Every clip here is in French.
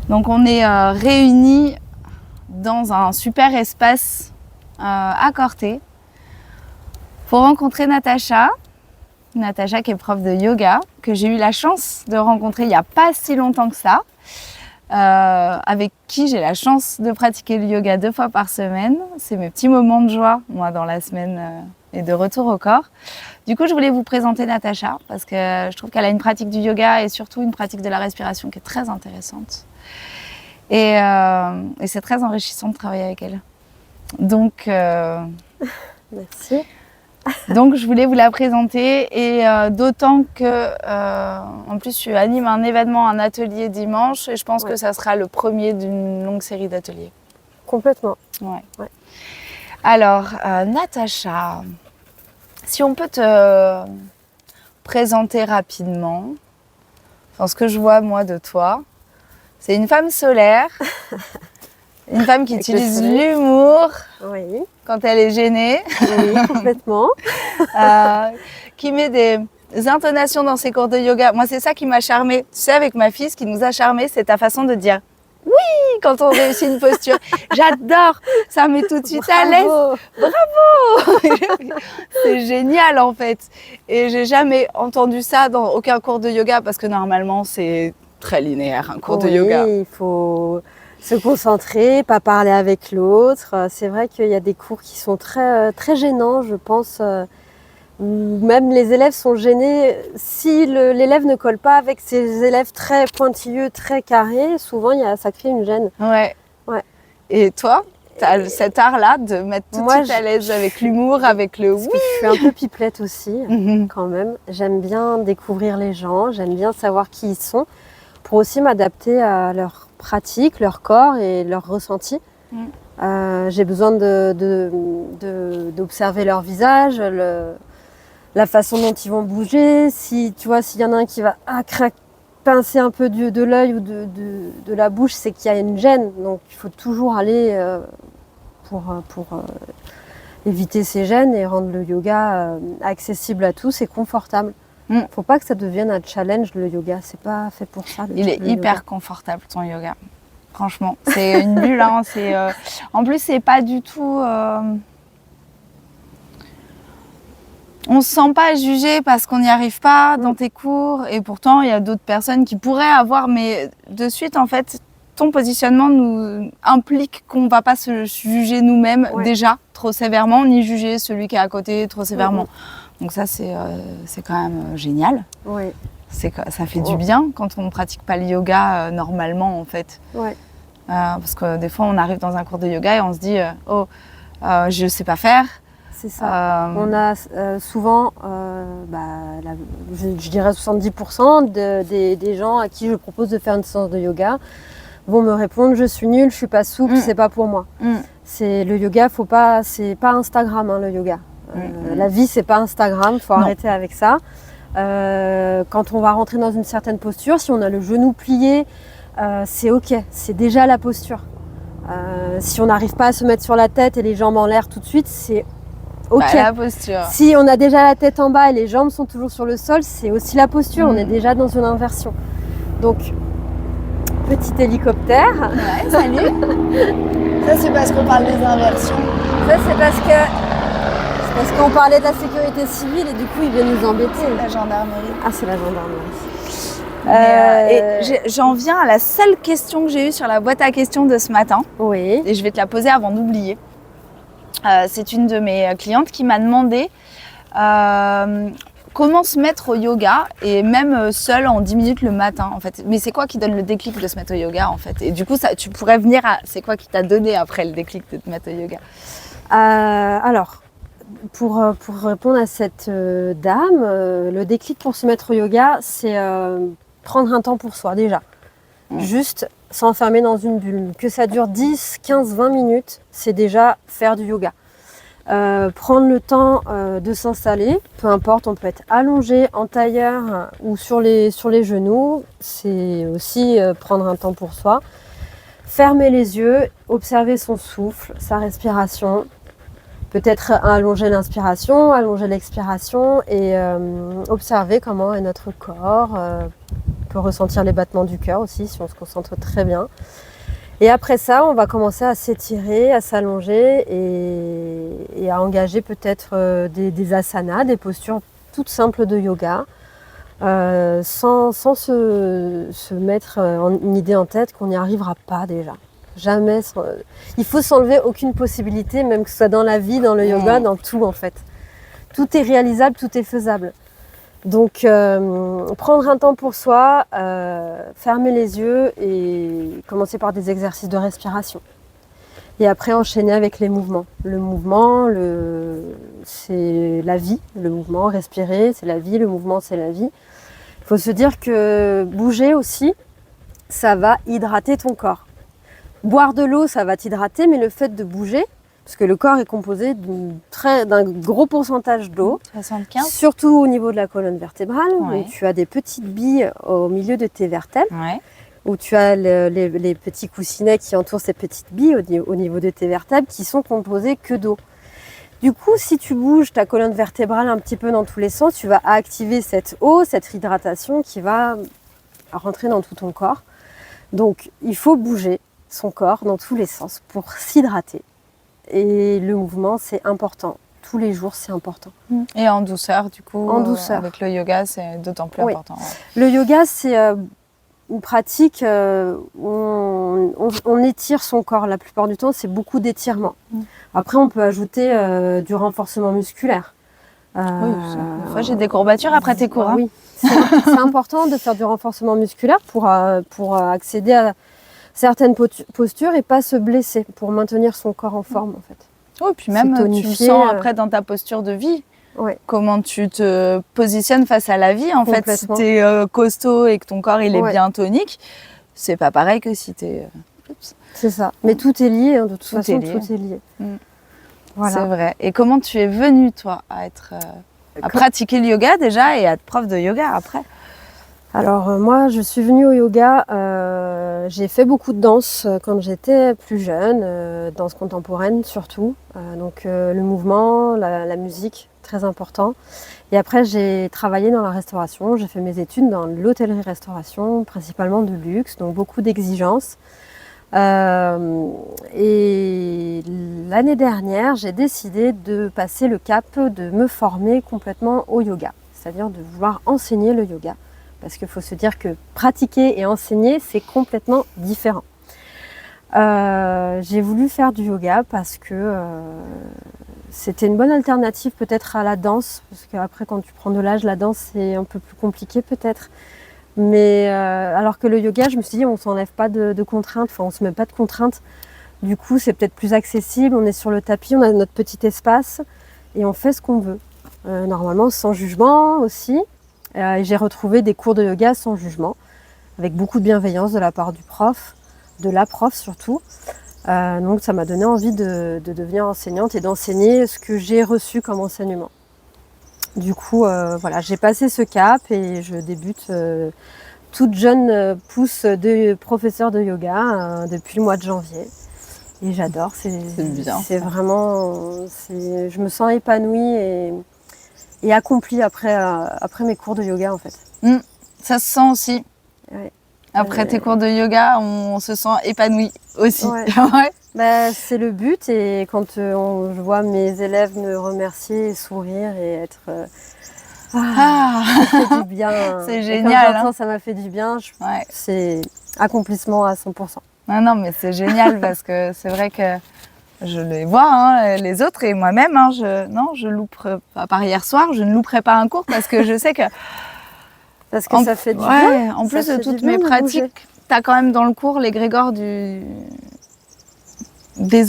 Donc on est réunis dans un super espace à Corté pour rencontrer Natacha. Natacha qui est prof de yoga, que j'ai eu la chance de rencontrer il n'y a pas si longtemps que ça, avec qui j'ai la chance de pratiquer le yoga 2 fois par semaine. C'est mes petits moments de joie, moi, dans la semaine et de retour au corps. Du coup, je voulais vous présenter Natacha parce que je trouve qu'elle a une pratique du yoga et surtout une pratique de la respiration qui est très intéressante. Et c'est très enrichissant de travailler avec elle. Donc, merci. Donc je voulais vous la présenter et d'autant que en plus je anime un événement, un atelier dimanche et je pense que ça sera le premier d'une longue série d'ateliers. Complètement. Ouais. Alors Natacha, si on peut te présenter rapidement, enfin, ce que je vois moi de toi, c'est une femme solaire, une femme qui utilise l'humour. Oui. Quand elle est gênée. Oui, complètement. Qui met des intonations dans ses cours de yoga. Moi, c'est ça qui m'a charmée. Tu sais, avec ma fille, ce qui nous a charmée, c'est ta façon de dire oui quand on réussit une posture. J'adore. Ça met tout de suite à l'aise. Bravo. C'est génial, en fait. Et j'ai jamais entendu ça dans aucun cours de yoga parce que normalement, c'est très linéaire, un cours de yoga. Oui, il faut se concentrer, pas parler avec l'autre. C'est vrai qu'il y a des cours qui sont très, très gênants, je pense. Même les élèves sont gênés. Si l'élève ne colle pas avec ses élèves très pointilleux, très carrés, souvent ça crée une gêne. Ouais. Et toi, tu as cet art-là de mettre tout de suite à l'aise avec l'humour, avec le oui. Je suis un peu pipelette aussi, quand même. J'aime bien découvrir les gens, j'aime bien savoir qui ils sont, pour aussi m'adapter à leur pratique, leur corps et leur ressenti. J'ai besoin d'observer leur visage, la façon dont ils vont bouger. Si tu vois, s'il y en a un qui va pincer un peu de l'œil ou de la bouche, c'est qu'il y a une gêne. Donc il faut toujours aller pour éviter ces gênes et rendre le yoga accessible à tous et confortable. Faut pas que ça devienne un challenge, le yoga. C'est pas fait pour ça. Il est hyper confortable, ton yoga. Franchement, c'est une bulle. Hein, en plus, c'est pas du tout... On se sent pas jugé parce qu'on n'y arrive pas dans tes cours. Et pourtant, il y a d'autres personnes qui pourraient avoir. Mais de suite, en fait, ton positionnement nous implique qu'on ne va pas se juger nous-mêmes déjà trop sévèrement, ni juger celui qui est à côté trop sévèrement. Donc ça, c'est quand même génial. Oui. Ça fait du bien quand on ne pratique pas le yoga normalement, en fait. Parce que des fois, on arrive dans un cours de yoga et on se dit je ne sais pas faire. C'est ça. On a souvent, je dirais 70% des gens à qui je propose de faire une séance de yoga vont me répondre « je suis nulle, je suis pas souple, c'est pas pour moi ». Le yoga, c'est pas Instagram, hein, le yoga. La vie, c'est pas Instagram, faut arrêter avec ça. Quand on va rentrer dans une certaine posture, si on a le genou plié, c'est ok, c'est déjà la posture. Si on n'arrive pas à se mettre sur la tête et les jambes en l'air tout de suite, c'est ok. La posture. Si on a déjà la tête en bas et les jambes sont toujours sur le sol, c'est aussi la posture, on est déjà dans une inversion. Donc, petit hélicoptère. Ouais, salut. Ça, c'est parce qu'on parle des inversions. Ça, c'est parce qu'on parlait de la sécurité civile et du coup, ils viennent nous embêter. C'est la gendarmerie. Ah, c'est la gendarmerie. Et j'en viens à la seule question que j'ai eue sur la boîte à questions de ce matin. Oui. Et je vais te la poser avant d'oublier. C'est une de mes clientes qui m'a demandé comment se mettre au yoga et même seule en 10 minutes le matin en fait. Mais c'est quoi qui donne le déclic de se mettre au yoga en fait? Et du coup, tu pourrais venir à c'est quoi qui t'a donné après le déclic de te mettre au yoga? Alors, pour répondre à cette dame, le déclic pour se mettre au yoga, c'est prendre un temps pour soi déjà. Juste s'enfermer dans une bulle. Que ça dure 10, 15, 20 minutes, c'est déjà faire du yoga. Prendre le temps de s'installer, peu importe, on peut être allongé, en tailleur ou sur les genoux, c'est aussi prendre un temps pour soi. Fermer les yeux, observer son souffle, sa respiration, peut-être allonger l'inspiration, allonger l'expiration et observer comment est notre corps, peut ressentir les battements du cœur aussi si on se concentre très bien. Et après ça, on va commencer à s'étirer, à s'allonger et à engager peut-être des asanas, des postures toutes simples de yoga, sans se mettre une idée en tête qu'on n'y arrivera pas déjà. Jamais. Il faut s'enlever aucune possibilité, même que ce soit dans la vie, dans le yoga, dans tout en fait. Tout est réalisable, tout est faisable. Donc prendre un temps pour soi, fermer les yeux et commencer par des exercices de respiration. Et après enchaîner avec les mouvements. Le mouvement, c'est la vie. Le mouvement, respirer, c'est la vie. Le mouvement, c'est la vie. Il faut se dire que bouger aussi, ça va hydrater ton corps. Boire de l'eau, ça va t'hydrater, mais le fait de bouger, parce que le corps est composé d'un gros pourcentage d'eau, 75. Surtout au niveau de la colonne vertébrale, Ouais. où tu as des petites billes au milieu de tes vertèbres, Ouais. où tu as les petits coussinets qui entourent ces petites billes au niveau de tes vertèbres, qui sont composés que d'eau. Du coup, si tu bouges ta colonne vertébrale un petit peu dans tous les sens, tu vas activer cette eau, cette hydratation qui va rentrer dans tout ton corps. Donc, il faut bouger son corps dans tous les sens pour s'hydrater. Et le mouvement, c'est important. Tous les jours, c'est important. Et en douceur, du coup, En douceur. avec le yoga, c'est d'autant plus Oui. important. Le yoga, c'est une pratique où on étire son corps. La plupart du temps, c'est beaucoup d'étirement. Après, on peut ajouter du renforcement musculaire. Oui, des fois j'ai des courbatures après tes cours. Hein. Oui, c'est important de faire du renforcement musculaire pour accéder à certaines postures et pas se blesser, pour maintenir son corps en forme en fait. Oui, puis même tu le tonifier, sens après dans ta posture de vie. Ouais. Comment tu te positionnes face à la vie. En fait, si tu es costaud et que ton corps il est bien tonique, c'est pas pareil que si tu es... C'est ça. Mais tout est lié, hein, de toute façon, lié. tout est lié. Voilà. C'est vrai. Et comment tu es venue, toi, à pratiquer le yoga déjà et à être prof de yoga après? Alors moi, je suis venue au yoga, j'ai fait beaucoup de danse quand j'étais plus jeune, danse contemporaine surtout. Donc le mouvement, la musique, très important. Et après, j'ai travaillé dans la restauration, j'ai fait mes études dans l'hôtellerie-restauration, principalement de luxe, donc beaucoup d'exigences. Et l'année dernière, j'ai décidé de passer le cap de me former complètement au yoga, c'est-à-dire de vouloir enseigner le yoga. Parce qu'il faut se dire que pratiquer et enseigner, c'est complètement différent. J'ai voulu faire du yoga parce que c'était une bonne alternative peut-être à la danse. Parce qu'après, quand tu prends de l'âge, la danse, c'est un peu plus compliqué peut-être. Mais alors que le yoga, je me suis dit, on ne s'enlève pas de contraintes, enfin on ne se met pas de contraintes. Du coup, c'est peut-être plus accessible, on est sur le tapis, on a notre petit espace et on fait ce qu'on veut. Normalement, sans jugement aussi. Et j'ai retrouvé des cours de yoga sans jugement, avec beaucoup de bienveillance de la part du prof, de la prof surtout. Donc ça m'a donné envie de devenir enseignante et d'enseigner ce que j'ai reçu comme enseignement. Du coup, voilà, j'ai passé ce cap et je débute toute jeune pousse de professeur de yoga depuis le mois de janvier. Et j'adore, c'est bien. C'est vraiment, je me sens épanouie et accomplie après mes cours de yoga en fait. Ça se sent aussi. Ouais. Après tes cours de yoga, on se sent épanoui aussi. Ouais. Ouais. Bah, c'est le but et quand je vois mes élèves me remercier, sourire et être... ça fait du bien. C'est génial. Quand ça m'a fait du bien, c'est accomplissement à 100%. Non, mais c'est génial parce que c'est vrai que je les vois, hein, les autres et moi-même, hein, je louperai, à part hier soir, je ne louperai pas un cours parce que je sais que... Parce que ça fait du bien. En plus de toutes mes pratiques, tu as quand même dans le cours l'égrégore des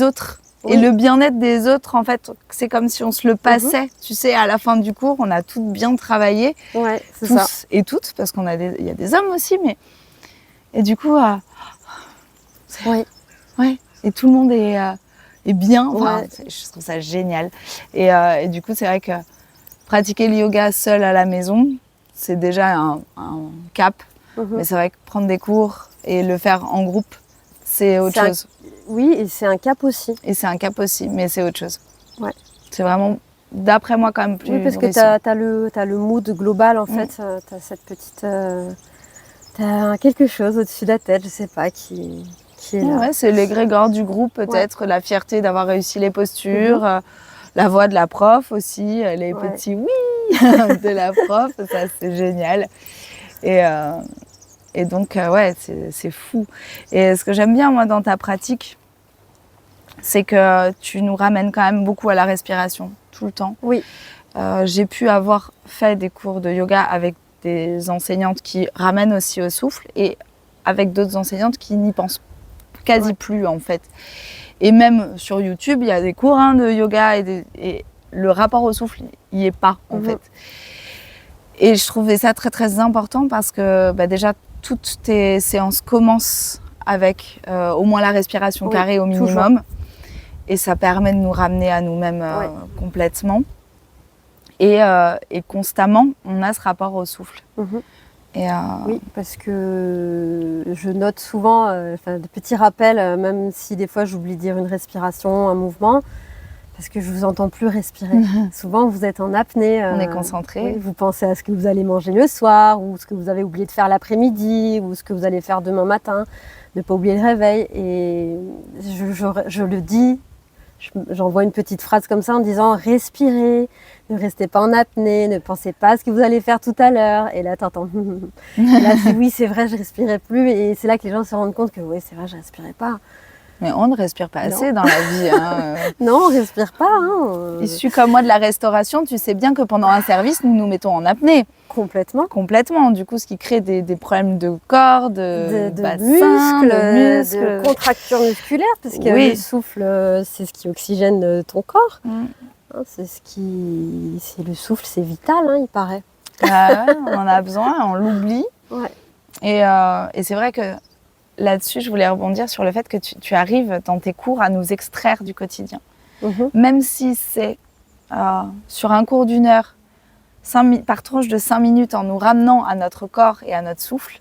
autres. Oui. Et le bien-être des autres, en fait, c'est comme si on se le passait. Tu sais, à la fin du cours, on a toutes bien travaillé. Ouais, c'est tous ça. Et toutes, parce qu'il y a des hommes aussi, mais... Et du coup... Oui. Ouais. Et tout le monde est bien. Enfin, je trouve ça génial. Et du coup, c'est vrai que pratiquer le yoga seul à la maison, c'est déjà un cap. Mais c'est vrai que prendre des cours et le faire en groupe, c'est autre chose. Oui, et c'est un cap aussi. Mais c'est autre chose. Ouais. C'est vraiment, d'après moi, quand même plus. Oui, parce que tu as le mood global, en fait. Tu as T'as quelque chose au-dessus de la tête, je sais pas, qui est là. Ouais, c'est l'égrégore du groupe peut-être, la fierté d'avoir réussi les postures, la voix de la prof aussi, les petits oui de la prof, ça c'est génial. Et donc, ouais, c'est fou. Et ce que j'aime bien, moi, dans ta pratique, c'est que tu nous ramènes quand même beaucoup à la respiration, tout le temps. Oui. J'ai pu avoir fait des cours de yoga avec des enseignantes qui ramènent aussi au souffle et avec d'autres enseignantes qui n'y pensent quasi plus, en fait. Et même sur YouTube, il y a des cours de yoga et le rapport au souffle, il n'y est pas, en fait. Et je trouvais ça très, très important parce que déjà, toutes tes séances commencent avec au moins la respiration carrée au minimum. Toujours. Et ça permet de nous ramener à nous-mêmes complètement. Et constamment, on a ce rapport au souffle. Oui, parce que je note souvent de petits rappels, même si des fois j'oublie de dire une respiration, un mouvement, parce que je ne vous entends plus respirer. Souvent, vous êtes en apnée. On est concentré. Oui, vous pensez à ce que vous allez manger le soir, ou ce que vous avez oublié de faire l'après-midi, ou ce que vous allez faire demain matin. Ne pas oublier le réveil. Et je le dis, j'envoie une petite phrase comme ça en disant « respirez ». Ne restez pas en apnée, ne pensez pas à ce que vous allez faire tout à l'heure. Et là, t'entends. Et là, oui, c'est vrai, je respirais plus. Et c'est là que les gens se rendent compte que oui, c'est vrai, je respirais pas. Mais on ne respire pas assez dans la vie. Non, on respire pas. Issu comme moi de la restauration, tu sais bien que pendant un service, nous nous mettons en apnée. Complètement. Complètement. Du coup, ce qui crée des problèmes de corps, de bassin, de contractures musculaires, parce que le souffle, c'est ce qui oxygène ton corps. C'est le souffle, c'est vital, il paraît. On en a besoin, on l'oublie. Et c'est vrai que là-dessus, je voulais rebondir sur le fait que tu arrives dans tes cours à nous extraire du quotidien. Même si c'est sur un cours d'1 heure, par tranche de 5 minutes, en nous ramenant à notre corps et à notre souffle,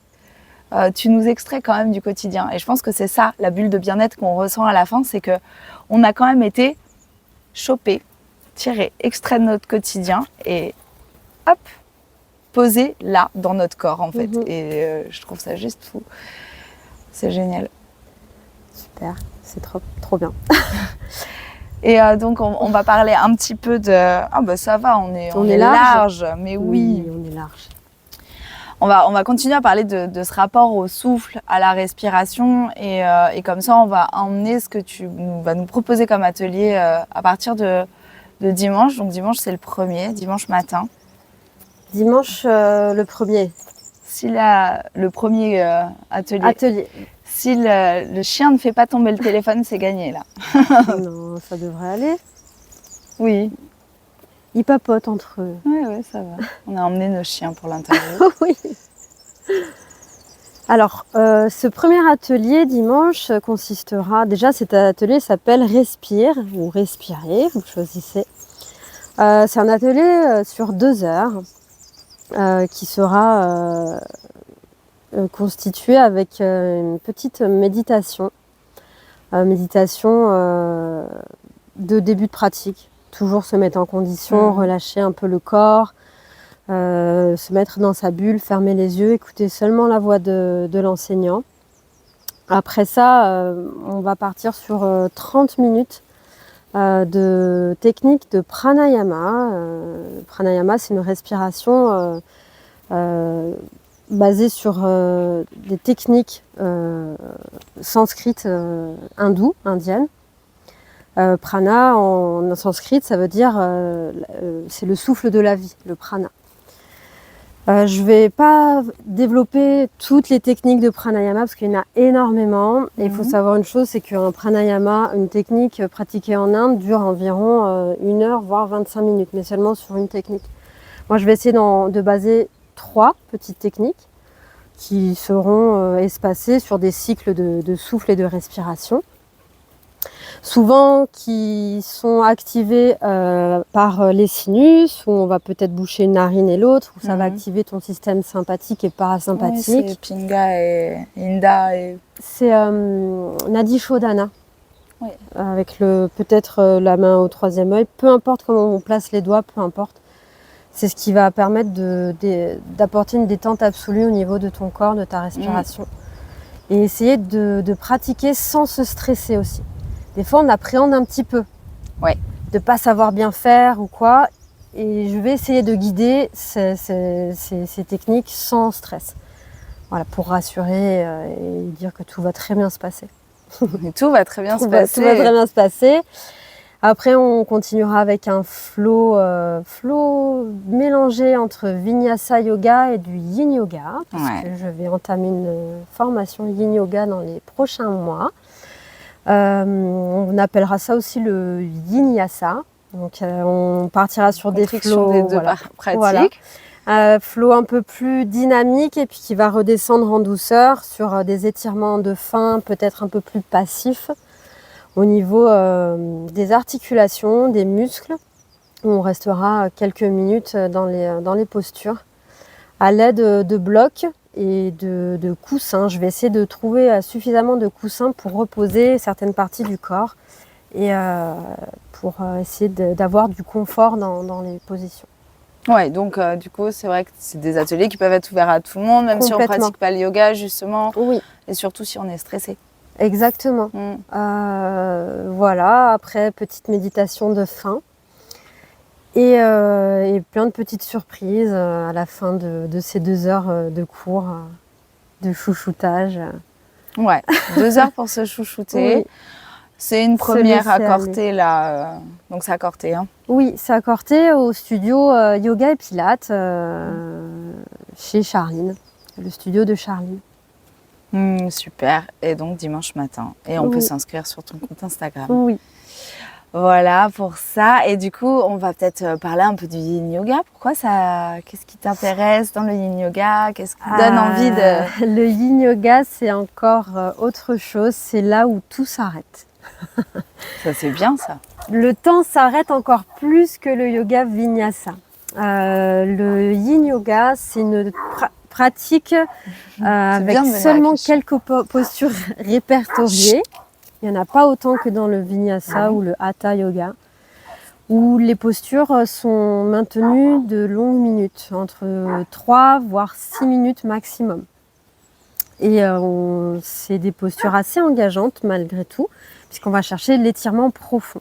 tu nous extrais quand même du quotidien. Et je pense que c'est ça, la bulle de bien-être qu'on ressent à la fin, c'est qu'on a quand même été chopés, tirés, extraits de notre quotidien et hop, posés là, dans notre corps en fait. Et je trouve ça juste fou. C'est génial. Super, c'est trop bien. Et donc on va parler un petit peu de... Ah bah ça va, on est large. Mais oui, on est large. On va continuer à parler de ce rapport au souffle, à la respiration et comme ça on va emmener ce que tu vas nous proposer comme atelier à partir de dimanche. Donc dimanche c'est le 1er, dimanche matin. Dimanche le 1er. Le premier atelier. Si le chien ne fait pas tomber le téléphone, c'est gagné là. Non, ça devrait aller. Oui. Ils papotent entre eux. Oui, ça va. On a emmené nos chiens pour l'interview. Oui. Alors, ce premier atelier dimanche consistera... Déjà, cet atelier s'appelle Respire ou Respirer, vous choisissez. C'est un atelier sur 2 heures qui sera constitué avec une petite méditation. Méditation de début de pratique. Toujours se mettre en condition, relâcher un peu le corps, se mettre dans sa bulle, fermer les yeux, écouter seulement la voix de l'enseignant. Après ça, on va partir sur 30 minutes de technique de pranayama. Pranayama, c'est une respiration basée sur des techniques sanskrites hindoues, indiennes. Prana en sanskrit, ça veut dire c'est le souffle de la vie, le prana. Je ne vais pas développer toutes les techniques de pranayama parce qu'il y en a énormément. Et il faut savoir une chose, c'est qu'un pranayama, une technique pratiquée en Inde, dure environ 1 heure, voire 25 minutes, mais seulement sur une technique. Moi, je vais essayer de baser 3 petites techniques qui seront espacées sur des cycles de souffle et de respiration. Souvent qui sont activés par les sinus, où on va peut-être boucher une narine et l'autre, où ça va activer ton système sympathique et parasympathique. Oui, c'est Pinga et Inda. C'est Nadi Shodhana, avec peut-être la main au 3e œil, peu importe comment on place les doigts, peu importe. C'est ce qui va permettre d'apporter une détente absolue au niveau de ton corps, de ta respiration. Et essayer de pratiquer sans se stresser aussi. Des fois, on appréhende un petit peu. Ouais. De ne pas savoir bien faire ou quoi. Et je vais essayer de guider ces techniques sans stress. Voilà, pour rassurer et dire que tout va très bien se passer. Et tout va très bien se passer. Tout va très bien se passer. Après, on continuera avec un flow mélangé entre Vinyasa Yoga et du Yin Yoga. Parce que je vais entamer une formation Yin Yoga dans les prochains mois. On appellera ça aussi le Yin Yasa. Donc, on partira sur des flows des deux pratiques. Flow un peu plus dynamique et puis qui va redescendre en douceur sur des étirements de fin peut-être un peu plus passifs au niveau des articulations, des muscles. On restera quelques minutes dans les postures à l'aide de blocs et de coussins. Je vais essayer de trouver suffisamment de coussins pour reposer certaines parties du corps et pour essayer d'avoir du confort dans les positions. Ouais, donc du coup, c'est vrai que c'est des ateliers qui peuvent être ouverts à tout le monde, même si on ne pratique pas le yoga, justement. Oui. Et surtout si on est stressé. Exactement. Voilà, après, petite méditation de fin. Et plein de petites surprises à la fin de ces 2 heures de cours, de chouchoutage. Ouais, 2 heures pour se chouchouter. Oui. C'est une première à Corté, là. Donc c'est à Corté, hein. Oui, c'est à Corté, au studio Yoga et Pilates, chez Charline, le studio de Charline. Super. Et donc dimanche matin. Et on peut s'inscrire sur ton compte Instagram. Oui. Voilà pour ça. Et du coup, on va peut-être parler un peu du Yin Yoga. Qu'est-ce qui t'intéresse dans le Yin Yoga? Qu'est-ce qui donne envie de... Le Yin Yoga, c'est encore autre chose. C'est là où tout s'arrête. Ça, c'est bien, ça. Le temps s'arrête encore plus que le yoga Vinyasa. Le Yin Yoga, c'est une pratique avec seulement quelques postures répertoriées. Il n'y en a pas autant que dans le Vinyasa ou le Hatha Yoga, où les postures sont maintenues de longues minutes, entre 3 voire 6 minutes maximum. Et c'est des postures assez engageantes malgré tout, puisqu'on va chercher l'étirement profond.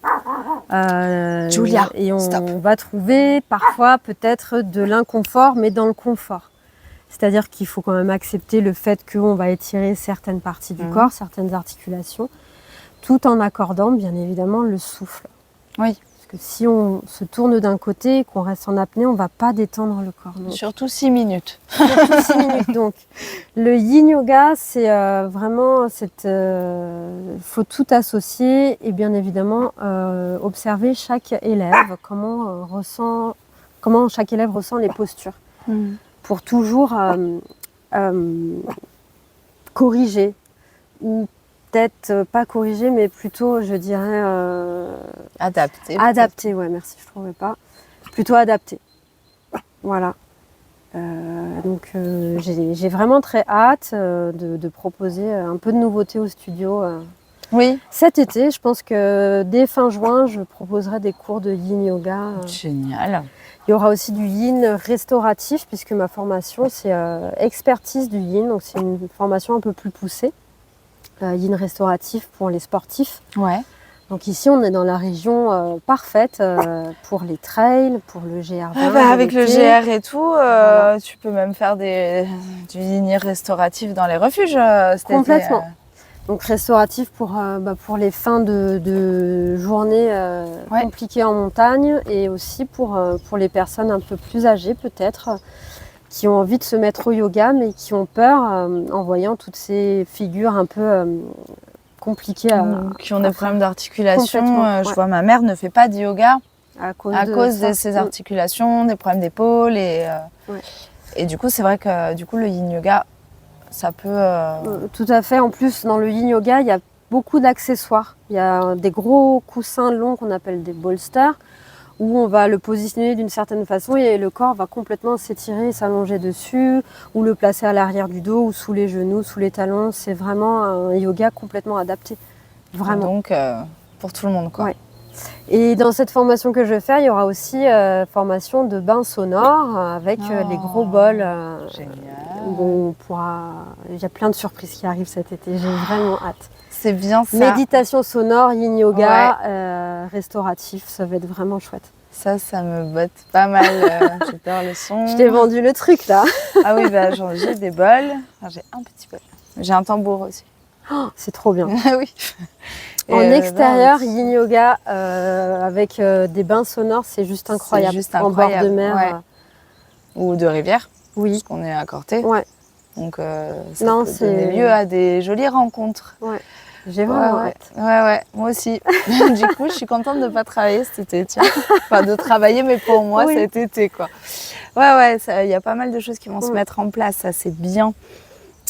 Julia, et on va trouver parfois peut-être de l'inconfort, mais dans le confort. C'est-à-dire qu'il faut quand même accepter le fait qu'on va étirer certaines parties du corps, certaines articulations, tout en accordant bien évidemment le souffle. Oui. Parce que si on se tourne d'un côté et qu'on reste en apnée, on ne va pas détendre le corps. Donc. Surtout 6 minutes. Surtout 6 minutes. Donc, le Yin Yoga, c'est vraiment faut tout associer et bien évidemment observer chaque élève, comment chaque élève ressent les postures. Pour toujours corriger ou peut-être pas corriger, mais plutôt, je dirais... adapter. Adapter, ouais, merci, je ne trouvais pas. Plutôt adapter. Voilà. Donc, j'ai vraiment très hâte de proposer un peu de nouveauté au studio. Oui. Cet été, je pense que dès fin juin, je proposerai des cours de Yin Yoga. Génial. Il y aura aussi du Yin restauratif, puisque ma formation, c'est expertise du Yin. Donc, c'est une formation un peu plus poussée. Yin restauratif pour les sportifs. Ouais. Donc ici, on est dans la région parfaite pour les trails, pour le GR20. Avec le GR et tout, voilà. Tu peux même faire du Yin restauratif dans les refuges. Complètement. Donc restauratif pour les fins de journée compliquées en montagne et aussi pour les personnes un peu plus âgées peut-être, qui ont envie de se mettre au yoga mais qui ont peur en voyant toutes ces figures un peu compliquées. Qui ont des problèmes d'articulation. Je vois ma mère ne fait pas de yoga à cause de ses articulations, des problèmes d'épaule. Et du coup, c'est vrai que le Yin Yoga, ça peut... Tout à fait. En plus, dans le Yin Yoga, il y a beaucoup d'accessoires. Il y a des gros coussins longs qu'on appelle des bolsters, où on va le positionner d'une certaine façon et le corps va complètement s'étirer, s'allonger dessus, ou le placer à l'arrière du dos, ou sous les genoux, sous les talons. C'est vraiment un yoga complètement adapté. Vraiment. Donc, pour tout le monde, quoi. Ouais. Et dans cette formation que je vais faire, il y aura aussi formation de bain sonore avec les gros bols. Génial. Où on pourra... Il y a plein de surprises qui arrivent cet été, j'ai vraiment hâte. C'est bien ça. Méditation sonore, yin yoga, restauratif, ça va être vraiment chouette. Ça me botte pas mal. J'adore le son. Je t'ai vendu le truc là. Ah oui, j'ai des bols. Enfin, j'ai un petit bol. J'ai un tambour aussi. Oh, c'est trop bien. Ah oui. En extérieur, yin yoga avec des bains sonores, c'est juste incroyable. C'est juste incroyable. En bord de mer. Ouais. Ou de rivière. Oui. Parce qu'on est à Corté. Ouais. Donc ça peut donner lieu à des jolies rencontres. Ouais. J'ai vraiment hâte. Ouais, moi aussi. Du coup, je suis contente de ne pas travailler cet été, tiens. Enfin, de travailler, mais pour moi, cet été, quoi. Ouais, il y a pas mal de choses qui vont se mettre en place, ça, c'est bien.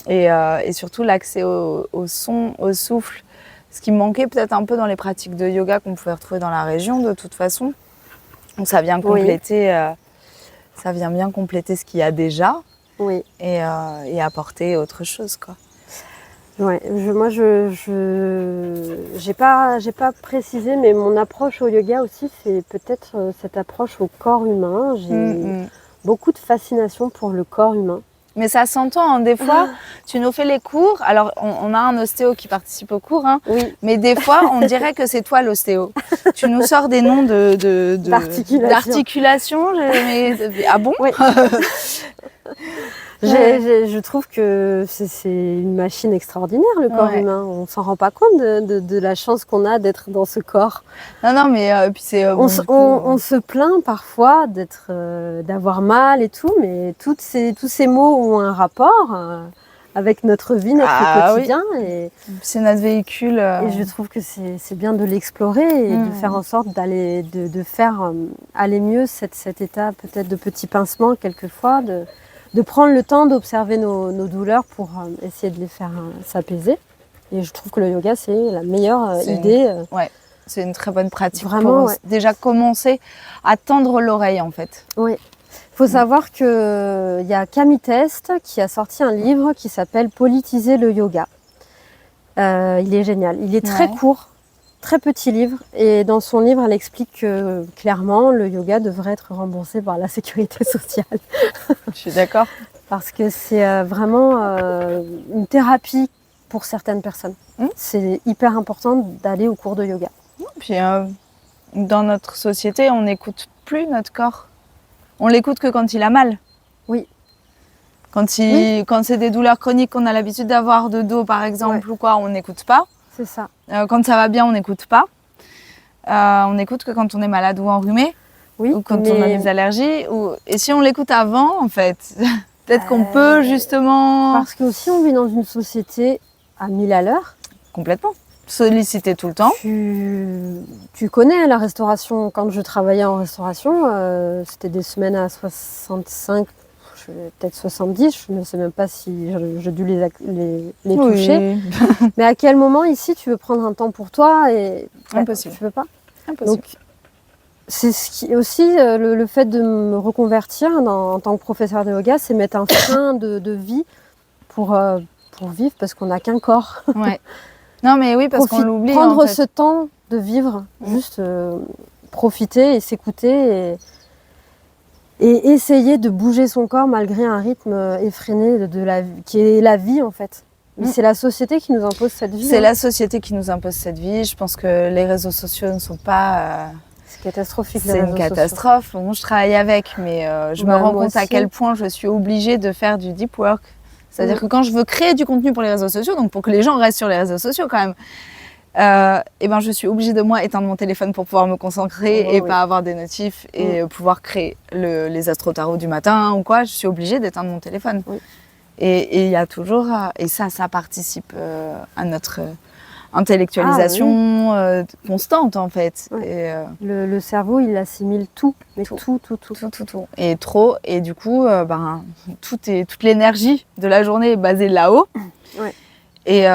Et surtout, l'accès au son, au souffle. Ce qui me manquait peut-être un peu dans les pratiques de yoga qu'on pouvait retrouver dans la région, de toute façon. Donc, ça vient compléter, ça vient bien compléter ce qu'il y a déjà. Oui. Et apporter autre chose, quoi. Ouais, moi j'ai pas précisé, mais mon approche au yoga aussi, c'est peut-être cette approche au corps humain. J'ai beaucoup de fascination pour le corps humain. Mais ça s'entend, hein. Des fois, tu nous fais les cours. Alors, on a un ostéo qui participe aux cours, hein. Oui. Mais des fois, on dirait que c'est toi l'ostéo. Tu nous sors des noms d'articulation. Ah bon? Oui. Je trouve que c'est une machine extraordinaire, le corps humain. On s'en rend pas compte de la chance qu'on a d'être dans ce corps. Non, mais puis c'est... on se plaint parfois d'avoir mal et tout, mais tous ces mots ont un rapport avec notre vie, notre quotidien. Oui. Et c'est notre véhicule. Et je trouve que c'est bien de l'explorer et de faire en sorte de faire aller mieux cet état peut-être de petit pincement quelquefois, de prendre le temps d'observer nos douleurs pour essayer de les faire s'apaiser. Et je trouve que le yoga, c'est la meilleure idée. C'est une très bonne pratique. Vraiment, pour déjà commencer à tendre l'oreille, en fait. Oui. Il faut savoir qu'il y a Camille Test qui a sorti un livre qui s'appelle « Politiser le yoga ». Il est génial. Il est très court, très petit livre. Et dans son livre, elle explique que clairement, le yoga devrait être remboursé par la sécurité sociale. Je suis d'accord. Parce que c'est vraiment une thérapie pour certaines personnes. C'est hyper important d'aller au cours de yoga. Puis dans notre société, on n'écoute plus notre corps. On l'écoute que quand il a mal. Oui. Quand c'est des douleurs chroniques qu'on a l'habitude d'avoir de dos, par exemple, ou quoi, on n'écoute pas. C'est ça. Quand ça va bien, on n'écoute pas. On n'écoute que quand on est malade ou enrhumé. Ou quand on a des allergies. Et si on l'écoute avant, en fait, peut-être qu'on peut justement... Parce que aussi, on vit dans une société à 1000 à l'heure. Complètement. Sollicité tout le temps. Tu connais la restauration. Quand je travaillais en restauration, c'était des semaines à 65, peut-être 70. Je ne sais même pas si j'ai dû les toucher. Mais à quel moment ici tu veux prendre un temps pour toi Impossible. Tu veux pas. Impossible. Donc, c'est ce qui aussi le fait de me reconvertir en tant que professeur de yoga, c'est mettre un frein de vie pour vivre parce qu'on n'a qu'un corps. Ouais. Non mais oui, parce qu'on l'oublie. Prendre ce temps de vivre, juste profiter et s'écouter et essayer de bouger son corps malgré un rythme effréné qui est la vie en fait. Mais c'est la société qui nous impose cette vie. C'est la société qui nous impose cette vie. Je pense que les réseaux sociaux ne sont pas... C'est catastrophique. C'est une catastrophe. Bon, je travaille avec, mais je me rends compte à quel point je suis obligée de faire du deep work. C'est-à-dire que quand je veux créer du contenu pour les réseaux sociaux, donc pour que les gens restent sur les réseaux sociaux quand même, je suis obligée de éteindre mon téléphone pour pouvoir me concentrer et pas avoir des notifs et pouvoir créer les astro-tarots du matin ou quoi. Je suis obligée d'éteindre mon téléphone. Oui. Et il y a toujours... Et ça participe à notre intellectualisation constante en fait. Ouais. Et, le cerveau, il assimile tout, mais tout. Et trop. Et du coup, toute l'énergie de la journée est basée là-haut. Ouais. Et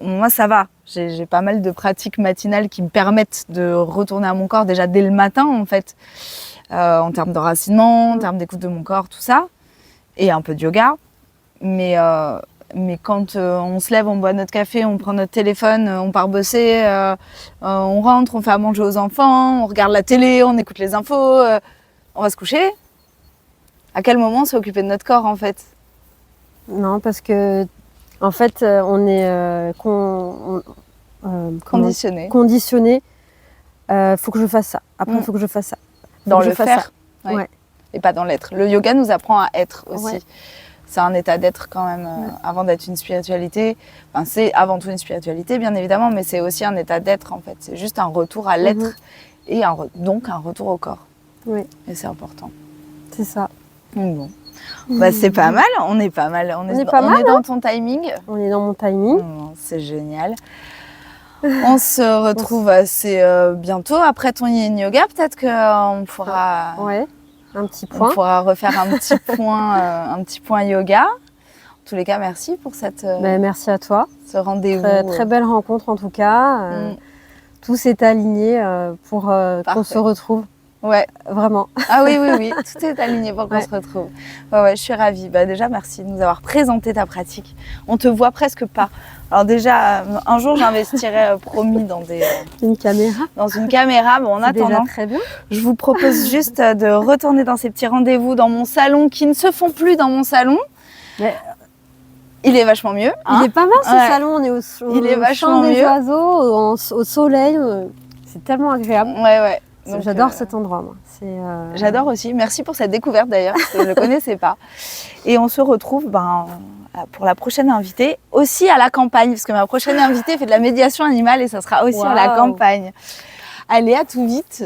moi, ça va. J'ai pas mal de pratiques matinales qui me permettent de retourner à mon corps déjà dès le matin en fait. En termes d'enracinement, en termes d'écoute de mon corps, tout ça. Et un peu de yoga. Mais Mais quand on se lève, on boit notre café, on prend notre téléphone, on part bosser, on rentre, on fait à manger aux enfants, on regarde la télé, on écoute les infos, on va se coucher. À quel moment on s'est occupé de notre corps en fait? Non, parce que en fait, on est Conditionné. conditionné. Faut que je fasse ça. Après, il faut que je fasse ça. Dans Faut que le je fasse faire. ça. Ouais. Ouais. Et pas dans l'être. Le yoga nous apprend à être aussi. Ouais. C'est un état d'être quand même, avant d'être une spiritualité. Enfin, c'est avant tout une spiritualité, bien évidemment, mais c'est aussi un état d'être, en fait. C'est juste un retour à l'être et donc un retour au corps. Oui. Et c'est important. C'est ça. Donc bon. Bah, c'est pas mal, on est pas mal. On est dans ton timing. On est dans mon timing. C'est génial. On se retrouve assez bientôt. Après ton yin yoga, peut-être qu'on pourra... Ouais. Un petit point. On pourra refaire un petit point yoga. En tous les cas, merci pour merci à toi. ce rendez-vous. Très belle rencontre en tout cas. Tout s'est aligné pour qu'on se retrouve. Ouais. Vraiment. Ah oui, tout est aligné pour qu'on se retrouve. Ouais, je suis ravie. Bah, déjà, merci de nous avoir présenté ta pratique. On te voit presque pas. Alors déjà, un jour, j'investirai promis dans une caméra. Dans une caméra. Bon, en attendant, déjà très bien. Je vous propose juste de retourner dans ces petits rendez-vous dans mon salon qui ne se font plus dans mon salon. Mais... Il est vachement mieux. Hein, il est pas mal ce salon. On est il est vachement chant des mieux. oiseaux, au soleil. C'est tellement agréable. Ouais. J'adore cet endroit, moi. J'adore aussi. Merci pour cette découverte d'ailleurs, parce que je ne le connaissais pas. Et on se retrouve pour la prochaine invitée, aussi à la campagne, parce que ma prochaine invitée fait de la médiation animale et ça sera aussi à la campagne. Allez, à tout vite.